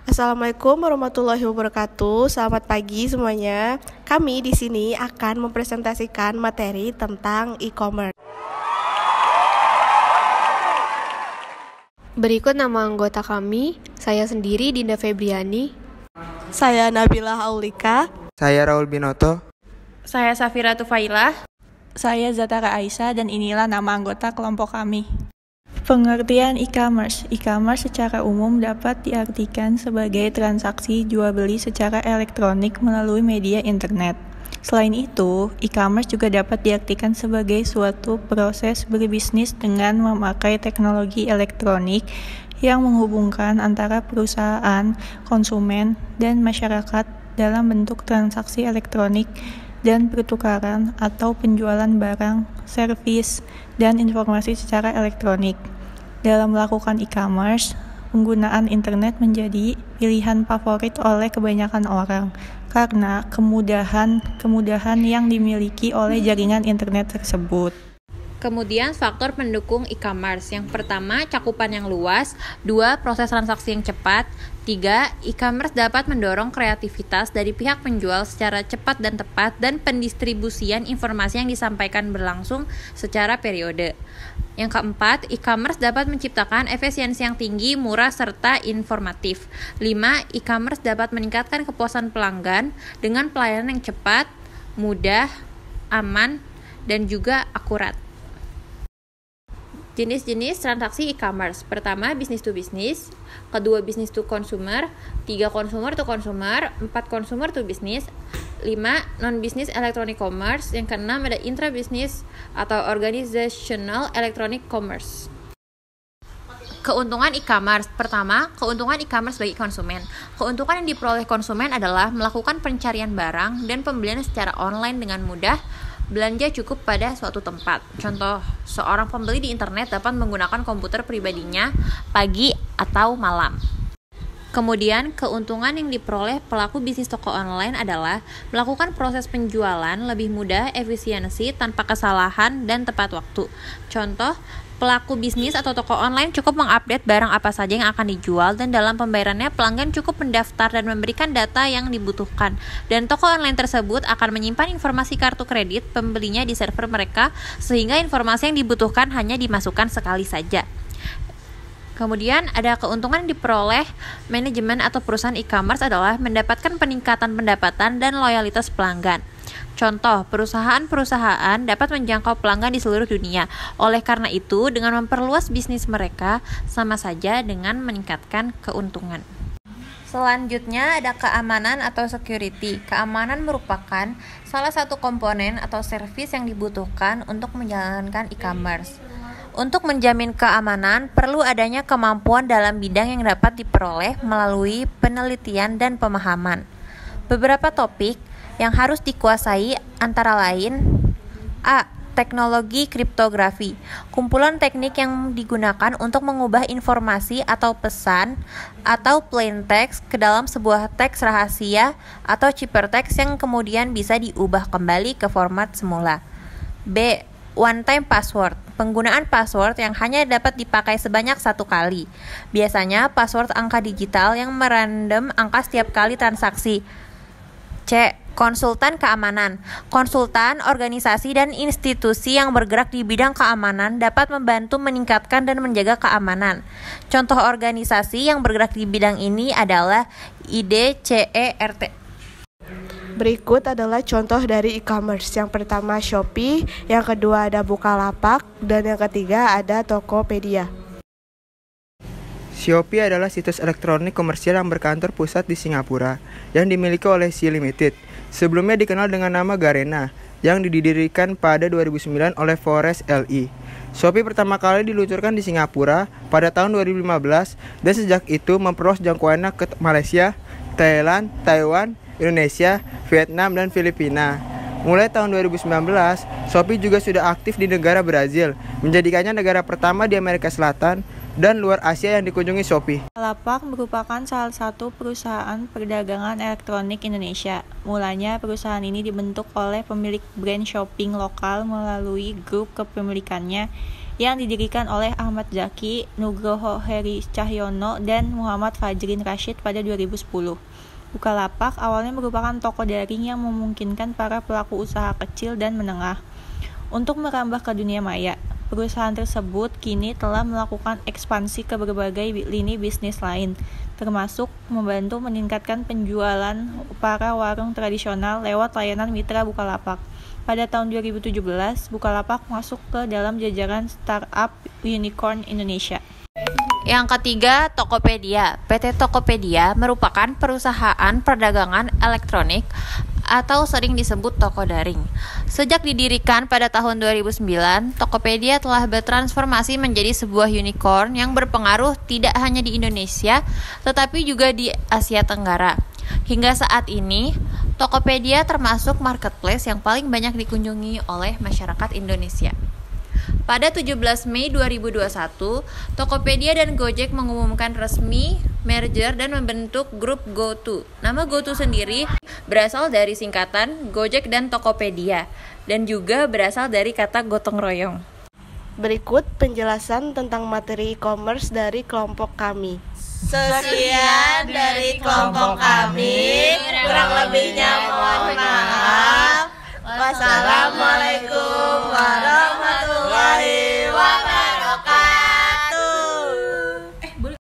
Assalamualaikum warahmatullahi wabarakatuh. Selamat pagi semuanya. Kami di sini akan mempresentasikan materi tentang e-commerce. Berikut nama anggota kami, saya sendiri Dinda Febriani. Saya Nabila Aulika. Saya Raul Binoto. Saya Safira Tufailah. Saya Zatara Aisyah dan inilah nama anggota kelompok kami. Pengertian e-commerce. E-commerce secara umum dapat diartikan sebagai transaksi jual beli secara elektronik melalui media internet. Selain itu, e-commerce juga dapat diartikan sebagai suatu proses berbisnis dengan memakai teknologi elektronik yang menghubungkan antara perusahaan, konsumen, dan masyarakat dalam bentuk transaksi elektronik dan pertukaran atau penjualan barang, servis, dan informasi secara elektronik. Dalam melakukan e-commerce, penggunaan internet menjadi pilihan favorit oleh kebanyakan orang karena kemudahan yang dimiliki oleh jaringan internet tersebut. Kemudian faktor pendukung e-commerce. Yang pertama, cakupan yang luas. 2, proses transaksi yang cepat. 3, e-commerce dapat mendorong kreativitas dari pihak penjual secara cepat dan tepat, dan pendistribusian informasi yang disampaikan berlangsung secara periode. Yang keempat, e-commerce dapat menciptakan efisiensi yang tinggi, murah, serta informatif. 5, e-commerce dapat meningkatkan kepuasan pelanggan dengan pelayanan yang cepat, mudah, aman, dan juga akurat. Jenis-jenis transaksi e-commerce. Pertama, business to business. Kedua, business to consumer. 3, consumer to consumer. 4, consumer to business. 5, non-business electronic commerce. Yang keenam ada intra-business atau organizational electronic commerce. Keuntungan e-commerce. Pertama, keuntungan e-commerce bagi konsumen. Keuntungan yang diperoleh konsumen adalah melakukan pencarian barang dan pembelian secara online dengan mudah, belanja cukup pada suatu tempat. Contoh, seorang pembeli di internet dapat menggunakan komputer pribadinya pagi atau malam. Kemudian, keuntungan yang diperoleh pelaku bisnis toko online adalah melakukan proses penjualan lebih mudah, efisiensi, tanpa kesalahan, dan tepat waktu. Contoh, pelaku bisnis atau toko online cukup mengupdate barang apa saja yang akan dijual, dan dalam pembayarannya pelanggan cukup mendaftar dan memberikan data yang dibutuhkan. Dan toko online tersebut akan menyimpan informasi kartu kredit pembelinya di server mereka, sehingga informasi yang dibutuhkan hanya dimasukkan sekali saja. Kemudian ada keuntungan yang diperoleh manajemen atau perusahaan e-commerce adalah mendapatkan peningkatan pendapatan dan loyalitas pelanggan. Contoh, perusahaan-perusahaan dapat menjangkau pelanggan di seluruh dunia. Oleh karena itu, dengan memperluas bisnis mereka, sama saja dengan meningkatkan keuntungan. Selanjutnya ada keamanan atau security. Keamanan merupakan salah satu komponen atau servis yang dibutuhkan untuk menjalankan e-commerce. Untuk menjamin keamanan, perlu adanya kemampuan dalam bidang yang dapat diperoleh melalui penelitian dan pemahaman. Beberapa topik yang harus dikuasai antara lain: A. Teknologi kriptografi. Kumpulan teknik yang digunakan untuk mengubah informasi atau pesan atau plain text ke dalam sebuah teks rahasia atau ciphertext yang kemudian bisa diubah kembali ke format semula. B. One-time password. Penggunaan password yang hanya dapat dipakai sebanyak satu kali. Biasanya password angka digital yang merandom angka setiap kali transaksi. C. Konsultan keamanan. Konsultan, organisasi, dan institusi yang bergerak di bidang keamanan dapat membantu meningkatkan dan menjaga keamanan. Contoh organisasi yang bergerak di bidang ini adalah IDCERT. Berikut adalah contoh dari e-commerce. Yang pertama Shopee, yang kedua ada Bukalapak, dan yang ketiga ada Tokopedia. Shopee adalah situs elektronik komersial yang berkantor pusat di Singapura yang dimiliki oleh Sea Limited. Sebelumnya dikenal dengan nama Garena, yang didirikan pada 2009 oleh Forest LE. Shopee pertama kali diluncurkan di Singapura pada tahun 2015 dan sejak itu memperluas jangkauannya ke Malaysia, Thailand, Taiwan, Indonesia, Vietnam, dan Filipina. Mulai tahun 2019, Shopee juga sudah aktif di negara Brazil, menjadikannya negara pertama di Amerika Selatan dan luar Asia yang dikunjungi Shopee. Bukalapak merupakan salah satu perusahaan perdagangan elektronik Indonesia. Mulanya perusahaan ini dibentuk oleh pemilik brand shopping lokal melalui grup kepemilikannya yang didirikan oleh Ahmad Zaki, Nugroho Heri Cahyono, dan Muhammad Fajrin Rashid pada 2010. Bukalapak awalnya merupakan toko daring yang memungkinkan para pelaku usaha kecil dan menengah untuk merambah ke dunia maya. Perusahaan tersebut kini telah melakukan ekspansi ke berbagai lini bisnis lain, termasuk membantu meningkatkan penjualan para warung tradisional lewat layanan mitra Bukalapak. Pada tahun 2017, Bukalapak masuk ke dalam jajaran startup unicorn Indonesia. Yang ketiga, Tokopedia. PT Tokopedia merupakan perusahaan perdagangan elektronik atau sering disebut toko daring. Sejak didirikan pada tahun 2009, Tokopedia telah bertransformasi menjadi sebuah unicorn yang berpengaruh tidak hanya di Indonesia, tetapi juga di Asia Tenggara. Hingga saat ini, Tokopedia termasuk marketplace yang paling banyak dikunjungi oleh masyarakat Indonesia. Pada 17 Mei 2021, Tokopedia dan Gojek mengumumkan resmi merger dan membentuk grup GoTo. Nama GoTo sendiri berasal dari singkatan Gojek dan Tokopedia dan juga berasal dari kata gotong royong. Berikut penjelasan tentang materi e-commerce dari kelompok kami. Sekian dari kelompok kami, kurang lebihnya mohon maaf. Wassalamualaikum